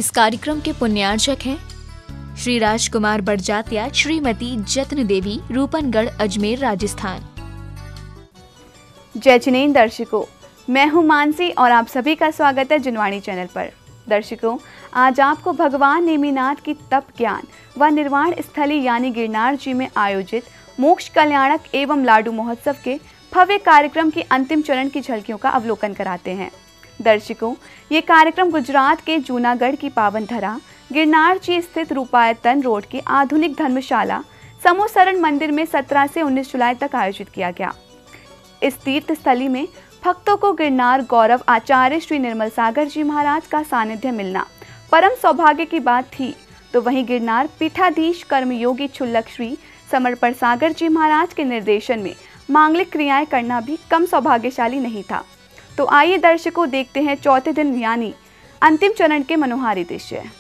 इस कार्यक्रम के पुण्यार्चक हैं श्री राजकुमार बड़जात्या, श्रीमती जत्न देवी, रूपनगढ़, अजमेर, राजस्थान। जय जिनेंद्र दर्शकों, मैं हूं मानसी और आप सभी का स्वागत है जिनवाणी चैनल पर। दर्शकों, आज आपको भगवान नेमिनाथ की तप ज्ञान व निर्वाण स्थली यानी गिरनार जी में आयोजित मोक्ष कल्याणक एवं लाडू महोत्सव के भव्य कार्यक्रम की अंतिम चरण की झलकियों का अवलोकन कराते हैं। दर्शकों, ये कार्यक्रम गुजरात के जूनागढ़ की पावन धरा गिरनार जी स्थित रूपायतन रोड की आधुनिक धर्मशाला समूहसरण मंदिर में 17 से 19 जुलाई तक आयोजित किया गया। इस तीर्थ स्थली में भक्तों को गिरनार गौरव आचार्य श्री निर्मल सागर जी महाराज का सानिध्य मिलना परम सौभाग्य की बात थी, तो वहीं गिरनार पीठाधीश कर्मयोगी छुल्लक श्री समर्पण सागर जी महाराज के निर्देशन में मांगलिक क्रियाएं करना भी कम सौभाग्यशाली नहीं था। तो आइए दर्शकों, देखते हैं चौथे दिन यानी अंतिम चरण के मनोहारी दृश्य।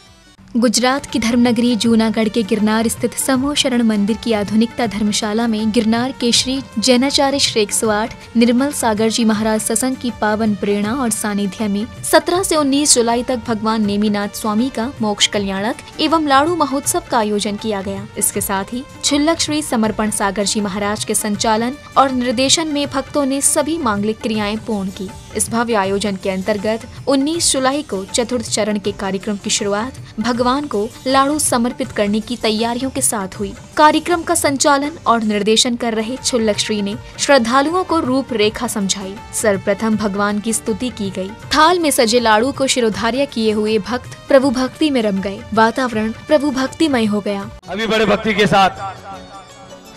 गुजरात की धर्मनगरी जूनागढ़ के गिरनार स्थित समूह शरण मंदिर की आधुनिकता धर्मशाला में गिरनार के श्री जैनाचार्य श्री 108 निर्मल सागर जी महाराज सत्संग की पावन प्रेरणा और सानिध्य में 17 से 19 जुलाई तक भगवान नेमिनाथ स्वामी का मोक्ष कल्याणक एवं लाडू महोत्सव का आयोजन किया गया। इसके साथ ही छुल्लक श्री समर्पण सागर जी महाराज के संचालन और निर्देशन में भक्तों ने सभी मांगलिक क्रियाएं पूर्ण की। इस भव्य आयोजन के अंतर्गत 19 जुलाई को चतुर्थ चरण के कार्यक्रम की शुरुआत भगवान को लाडू समर्पित करने की तैयारियों के साथ हुई। कार्यक्रम का संचालन और निर्देशन कर रहे छुल्लक श्री ने श्रद्धालुओं को रूपरेखा समझाई। सर्वप्रथम भगवान की स्तुति की गई। थाल में सजे लाडू को शिरोधार्य किए हुए भक्त प्रभु भक्ति में रम गए। वातावरण प्रभु भक्तिमय हो गया। अभी बड़े भक्ति के साथ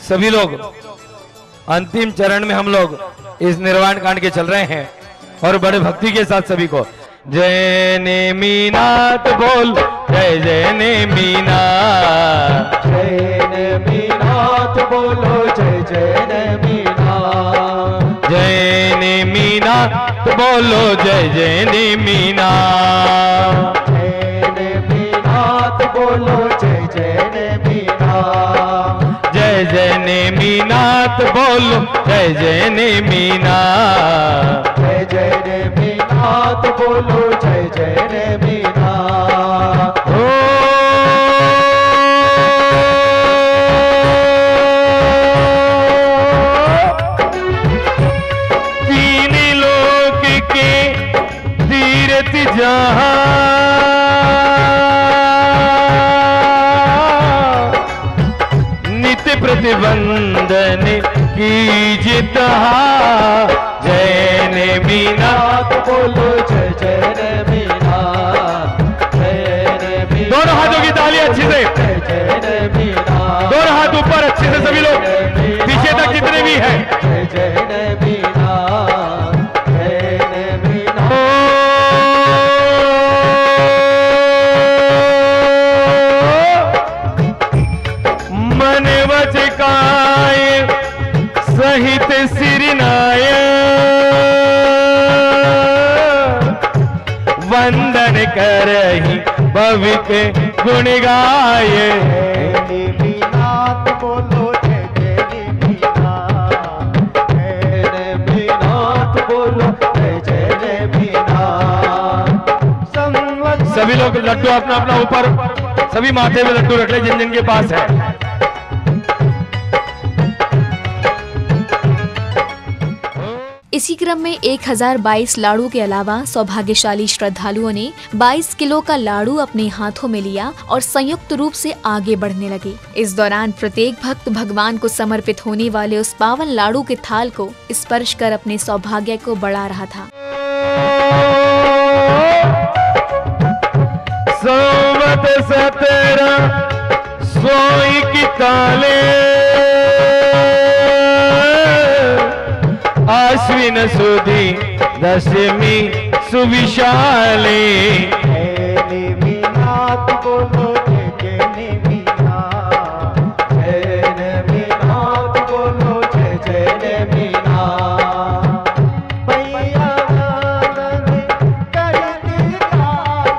सभी लोग अंतिम चरण में हम लोग इस निर्वाण कांड के चल रहे हैं और बड़े भक्ति के साथ सभी को जय नेमिनाथ बोल, जय जय नेमिनाथ, जय नेमिनाथ बोलो, जय जय नेमिनाथ, जय नेमिनाथ बोलो, जय जय नेमिनाथ, जय नेमिनाथ बोलो, जय जय नेमिनाथ, जय जय नेमिनाथ बोलो, जय जय नेमिनाथ, जय जय नेमिनाथ बोलो, जय जय नेमिनाथ। तीन लोक के तीर्थ जहां नित्य प्रतिबंधन कीजिता, जय नेमिनाथ बोलो, जय जय नेमिनाथ, जय नेमिनाथ। दोनों हाथों की तालियां अच्छे से, जय जय नेमिनाथ, दोनों हाथ ऊपर अच्छे से सभी लोग, पीछे तक जितने भी हैं। जय जय नेमिनाथ, जय नेमिनाथ। मन वच काय सहित सिरनाय, वंदन करहि भविक गुण गाय, नेमिनाथ बोलो, जय जय नेमिनाथ, जय नेमिनाथ बोलो, जय जय नेमिनाथ। सभी लोग लड्डू अपना अपना ऊपर, सभी माथे में लड्डू रख ले जिन जिन के पास है। इसी क्रम में 1022 लाडू के अलावा सौभाग्यशाली श्रद्धालुओं ने 22 किलो का लाडू अपने हाथों में लिया और संयुक्त रूप से आगे बढ़ने लगे। इस दौरान प्रत्येक भक्त भगवान को समर्पित होने वाले उस पावन लाडू के थाल को स्पर्श कर अपने सौभाग्य को बढ़ा रहा था। सोवत सतेरा सोई की ताले, आश्विन सुदी दशमी सुविशाले, नेमिनाथ बोलो, जय जय नेमिनाथ, जय नेमिनाथ बोलो, जय जय नेमिनाथ। भैया नानन करती काल,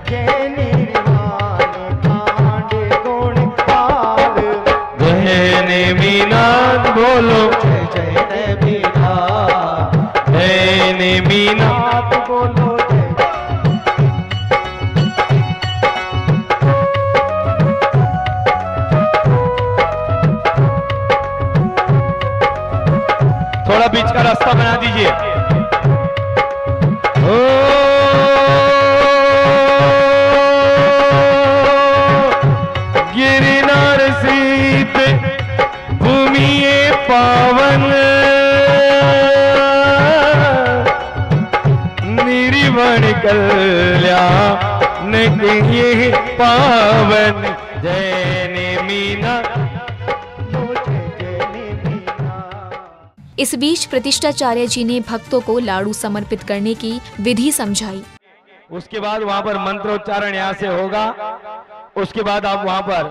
जय निर्वाण कांड गुण काल, जय नेमिनाथ बोलो, जय जय नेमिनाथ, जय नेमिनाथ बोलो जय थोड़ा बीच का रास्ता बना दीजिए। ओ गिरनार सीत भूमि पावन निर्वण कल्याण ये पावन जय नेमिनाथ। इस बीच प्रतिष्ठाचार्य जी ने भक्तों को लाड़ू समर्पित करने की विधि समझाई। उसके बाद वहां पर मंत्रोच्चारण यहाँ से होगा। उसके बाद आप वहां पर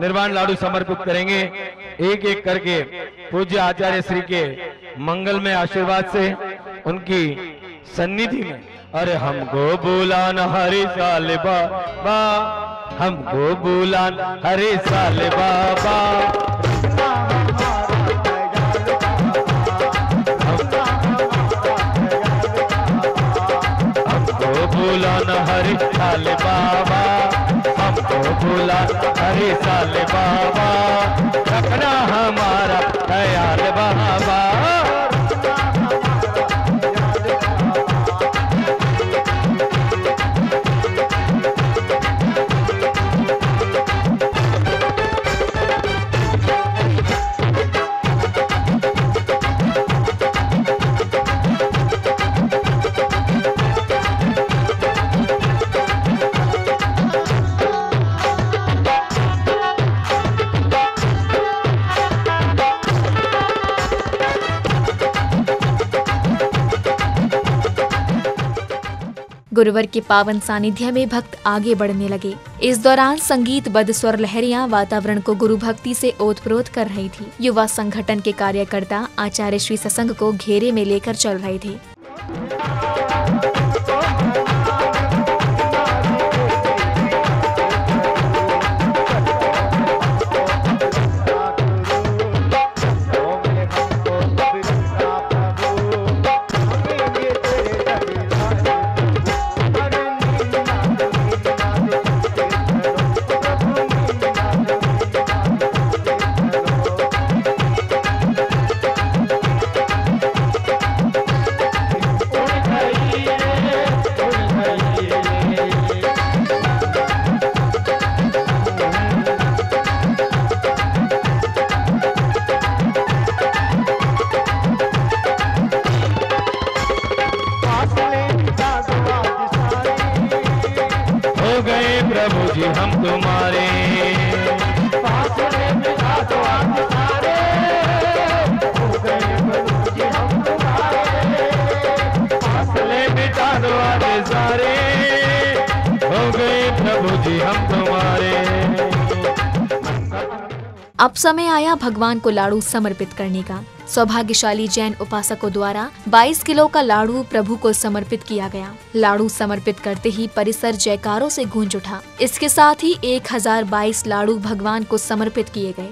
निर्वाण लाडू समर्पित करेंगे। एक एक करके पूज्य आचार्य श्री के मंगलमय आशीर्वाद से उनकी सन्निधि में। अरे हमको बुलान हरे साल बाबा, हमको बुलान हरे साल बाबा, बुलान हरे साल बाबा, हमको बुलान हरे साल बाबा, रखना हमारा ख्याल बाबा। गुरुवर के पावन सानिध्य में भक्त आगे बढ़ने लगे। इस दौरान संगीतबद्ध स्वर लहरियां वातावरण को गुरु भक्ति से ओतप्रोत कर रही थी। युवा संगठन के कार्यकर्ता आचार्य श्री सत्संग को घेरे में लेकर चल रहे थे। प्रभु जी हम तुम्हारे, फासले मिटा दो आज सारे, हो गए प्रभु जी हम तुम्हारे, फासले मिटा दो आज सारे, हो गए प्रभु जी हम तुम्हारे। अब समय आया भगवान को लाड़ू समर्पित करने का। सौभाग्यशाली जैन उपासकों द्वारा 22 किलो का लाड़ू प्रभु को समर्पित किया गया। लाड़ू समर्पित करते ही परिसर जयकारों से गूंज उठा। इसके साथ ही 1022 लाड़ू भगवान को समर्पित किए गए।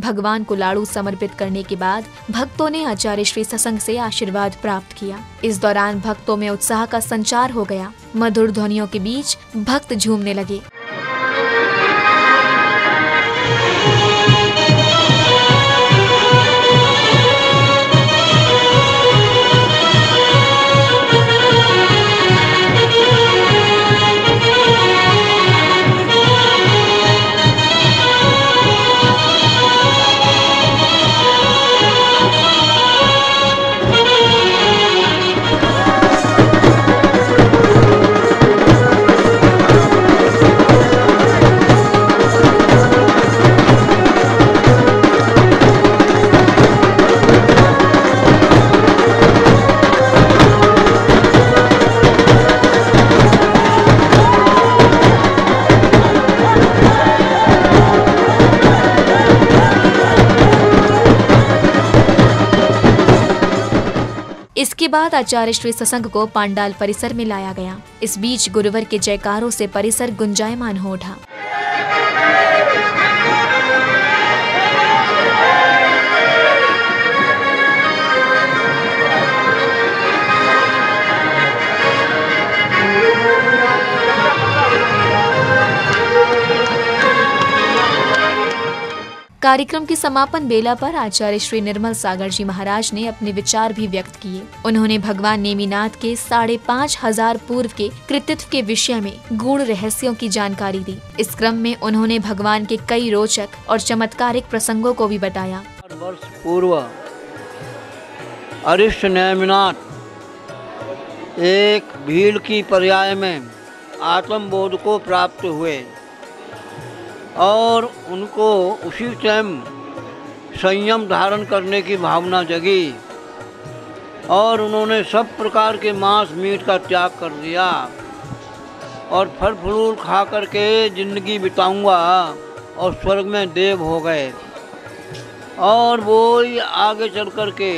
भगवान को लाड़ू समर्पित करने के बाद भक्तों ने आचार्य श्री सत्संग से आशीर्वाद प्राप्त किया। इस दौरान भक्तों में उत्साह का संचार हो गया। मधुर ध्वनियों के बीच भक्त झूमने लगे। इसके बाद आचार्य श्री सत्संग को पांडाल परिसर में लाया गया। इस बीच गुरुवर के जयकारों से परिसर गुंजायमान हो उठा। कार्यक्रम की समापन बेला पर आचार्य श्री निर्मल सागर जी महाराज ने अपने विचार भी व्यक्त किए। उन्होंने भगवान नेमिनाथ के 5,500 पूर्व के कृतित्व के विषय में गूढ़ रहस्यों की जानकारी दी। इस क्रम में उन्होंने भगवान के कई रोचक और चमत्कारिक प्रसंगों को भी बताया। वर्ष पूर्व अरिष्ट नेमिनाथ एक भीड़ की पर्याय में आत्मबोध को प्राप्त हुए और उनको उसी टाइम संयम धारण करने की भावना जगी और उन्होंने सब प्रकार के मांस मीट का त्याग कर दिया और फल फूल खा करके जिंदगी बिताऊंगा और स्वर्ग में देव हो गए। और वो आगे चल करके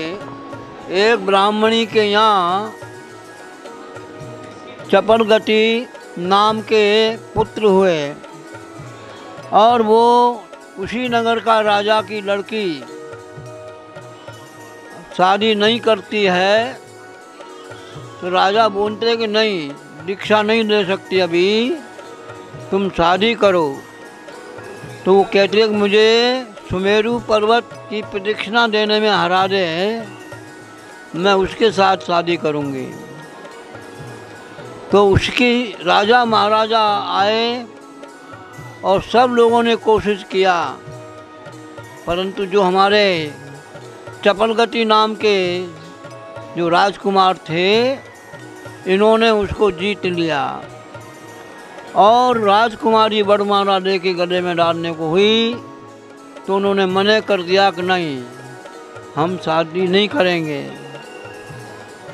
एक ब्राह्मणी के यहाँ चपलगति नाम के पुत्र हुए और वो उसी नगर का राजा की लड़की शादी नहीं करती है तो राजा बोलते कि नहीं, दीक्षा नहीं दे सकती अभी, तुम शादी करो। तो वो कहती है कि मुझे सुमेरु पर्वत की प्रदक्षिणा देने में हरा दे, मैं उसके साथ शादी करूँगी। तो उसकी राजा महाराजा आए और सब लोगों ने कोशिश किया, परंतु जो हमारे चपलगति नाम के जो राजकुमार थे इन्होंने उसको जीत लिया और राजकुमारी वरमाला दे के गले में डालने को हुई तो उन्होंने मना कर दिया कि नहीं, हम शादी नहीं करेंगे।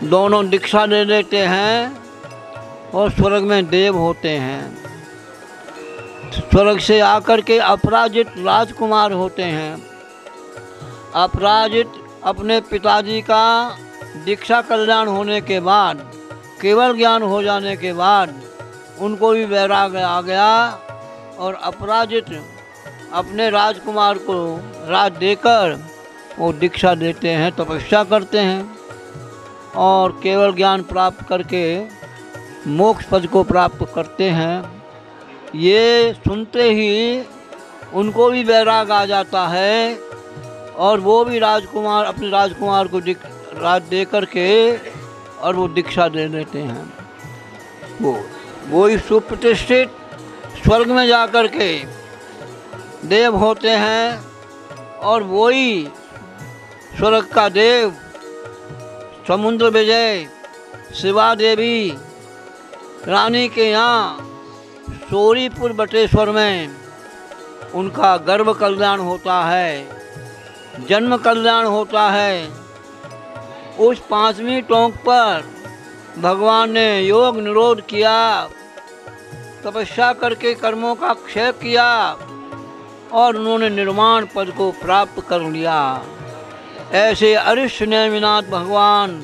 दोनों दीक्षा दे देते हैं और स्वर्ग में देव होते हैं। स्वर्ग से आकर के अपराजित राजकुमार होते हैं। अपराजित अपने पिताजी का दीक्षा कल्याण होने के बाद, केवल ज्ञान हो जाने के बाद उनको भी वैराग्य आ गया और अपराजित अपने राजकुमार को राज देकर वो दीक्षा देते हैं, तपस्या करते हैं और केवल ज्ञान प्राप्त करके मोक्ष पद को प्राप्त करते हैं। ये सुनते ही उनको भी वैराग आ जाता है और वो भी राजकुमार अपने राजकुमार को राज दे करके और वो दीक्षा दे देते हैं। वो ही सुप्रतिष्ठित स्वर्ग में जा कर के देव होते हैं और वो ही स्वर्ग का देव समुद्र विजय शिवा देवी रानी के यहाँ सोरीपुर बटेश्वर में उनका गर्भ कल्याण होता है, जन्म कल्याण होता है। उस 5वीं टोंक पर भगवान ने योग निरोध किया, तपस्या करके कर्मों का क्षय किया और उन्होंने निर्वाण पद को प्राप्त कर लिया। ऐसे अरिष्ट नेमिनाथ भगवान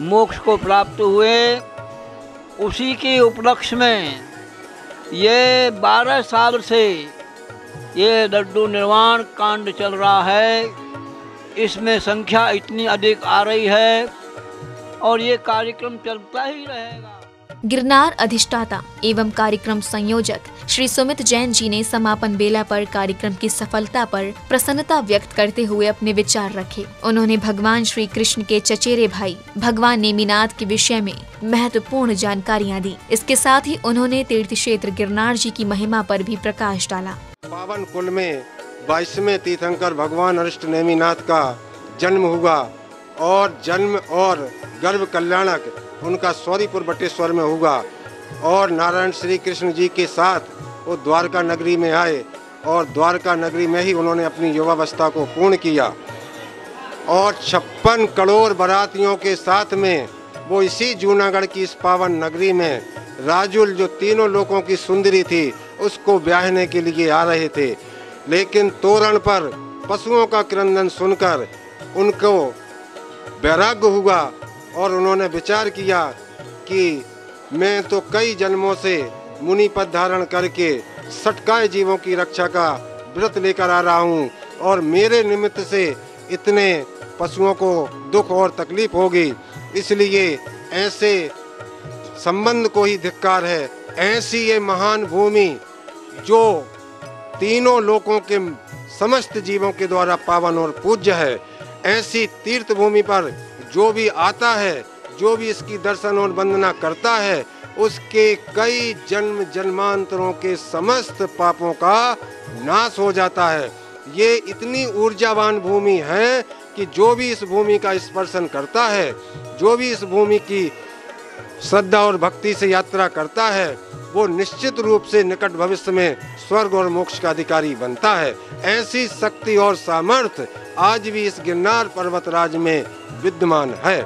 मोक्ष को प्राप्त हुए। उसी के उपलक्ष्य में ये 12 साल से ये लड्डू निर्वाण कांड चल रहा है। इसमें संख्या इतनी अधिक आ रही है और ये कार्यक्रम चलता ही रहेगा। गिरनार अधिष्ठाता एवं कार्यक्रम संयोजक श्री सुमित जैन जी ने समापन बेला पर कार्यक्रम की सफलता पर प्रसन्नता व्यक्त करते हुए अपने विचार रखे। उन्होंने भगवान श्री कृष्ण के चचेरे भाई भगवान नेमिनाथ के विषय में महत्वपूर्ण जानकारियां दी। इसके साथ ही उन्होंने तीर्थ क्षेत्र गिरनार जी की महिमा पर भी प्रकाश डाला। पावन कुंड में 22वें तीर्थंकर भगवान अरिष्ट नेमिनाथ का जन्म हुआ और जन्म और गर्भ कल्याणक उनका सौरीपुर बटेश्वर में हुआ और नारायण श्री कृष्ण जी के साथ वो द्वारका नगरी में आए और द्वारका नगरी में ही उन्होंने अपनी युवावस्था को पूर्ण किया और 56 करोड़ बारातियों के साथ में वो इसी जूनागढ़ की इस पावन नगरी में राजुल जो तीनों लोगों की सुंदरी थी उसको ब्याहने के लिए आ रहे थे। लेकिन तोरण पर पशुओं का क्रंदन सुनकर उनको वैराग्य हुआ और उन्होंने विचार किया कि मैं तो कई जन्मों से मुनि पद धारण करके सटकाए जीवों की रक्षा का व्रत लेकर आ रहा हूँ और मेरे निमित्त से इतने पशुओं को दुख और तकलीफ होगी, इसलिए ऐसे संबंध को ही धिक्कार है। ऐसी ये महान भूमि जो तीनों लोकों के समस्त जीवों के द्वारा पावन और पूज्य है, ऐसी तीर्थ भूमि पर जो भी आता है, जो भी इसकी दर्शन और वंदना करता है, उसके कई जन्म जन्मांतरों के समस्त पापों का नाश हो जाता है। ये इतनी ऊर्जावान भूमि है कि जो भी इस भूमि का स्पर्शन करता है, जो भी इस भूमि की श्रद्धा और भक्ति से यात्रा करता है, वो निश्चित रूप से निकट भविष्य में स्वर्ग और मोक्ष का अधिकारी बनता है। ऐसी शक्ति और सामर्थ्य आज भी इस गिरनार पर्वतराज में विद्यमान है।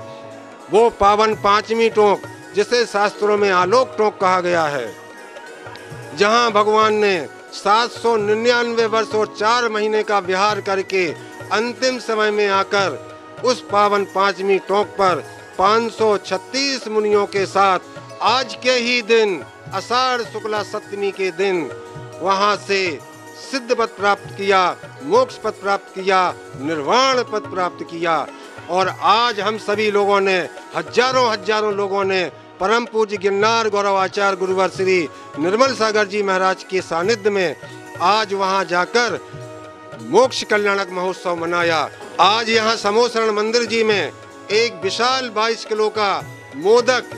वो पावन पांचवी टोंक, जिसे शास्त्रों में आलोक टोंक कहा गया है, जहां भगवान ने 799 वर्ष और 4 महीने का विहार करके अंतिम समय में आकर उस पावन पांचवी टोंक पर 536 मुनियों के साथ आज के ही दिन आषाढ़ शुक्ला सप्तमी के दिन वहां से सिद्ध पद प्राप्त किया, मोक्ष पद प्राप्त किया, निर्वाण पद प्राप्त किया। और आज हम सभी लोगों ने, हजारों लोगों ने परम पूज्य गिरनार गौरवाचार्य गुरुवर श्री निर्मल सागर जी महाराज के सानिध्य में आज वहां जाकर मोक्ष कल्याणक महोत्सव मनाया। आज यहाँ समोसरण मंदिर जी में एक विशाल 22 किलो का मोदक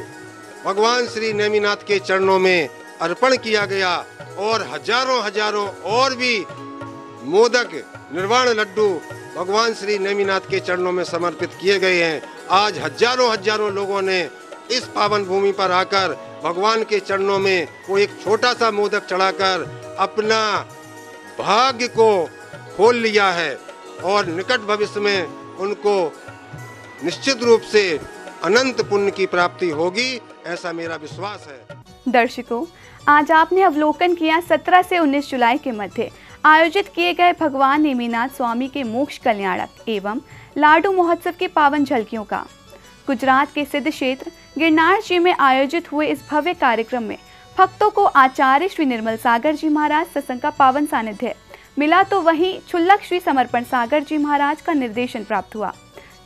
भगवान श्री नेमिनाथ के चरणों में अर्पण किया गया और हजारों और भी मोदक निर्वाण लड्डू भगवान श्री नेमिनाथ के चरणों में समर्पित किए गए हैं। आज हजारों लोगों ने इस पावन भूमि पर आकर भगवान के चरणों में वो एक छोटा सा मोदक चढ़ाकर अपना भाग्य को खोल लिया है और निकट भविष्य में उनको निश्चित रूप से अनंत पुण्य की प्राप्ति होगी, ऐसा मेरा विश्वास है। दर्शकों, आज आपने अवलोकन किया 17 से 19 जुलाई के मध्य आयोजित किए गए भगवान नेमिनाथ स्वामी के मोक्ष कल्याणक एवं लाडू महोत्सव की पावन झलकियों का। गुजरात के सिद्ध क्षेत्र गिरनार जी में आयोजित हुए इस भव्य कार्यक्रम में भक्तों को आचार्य श्री निर्मल सागर जी महाराज सत्संग का पावन सानिध्य मिला, तो वहीं क्षुल्लक श्री समर्पण सागर जी महाराज का निर्देशन प्राप्त हुआ।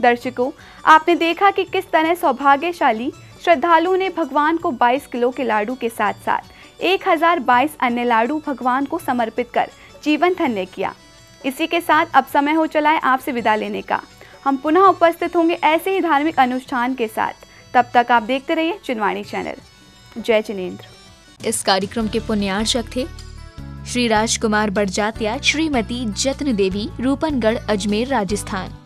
दर्शकों, आपने देखा कि किस तरह सौभाग्यशाली श्रद्धालुओं ने भगवान को 22 किलो के लाडू के साथ साथ 1022 अन्य लाडू भगवान को समर्पित कर जीवन धन्य किया। इसी के साथ अब समय हो चला है आपसे विदा लेने का। हम पुनः उपस्थित होंगे ऐसे ही धार्मिक अनुष्ठान के साथ। तब तक आप देखते रहिए जिनवाणी चैनल। जय जिनेंद्र। इस कार्यक्रम के पुण्यार्चक थे श्री राजकुमार बड़जात्या, श्रीमती जत्न देवी, रूपनगढ़, अजमेर, राजस्थान।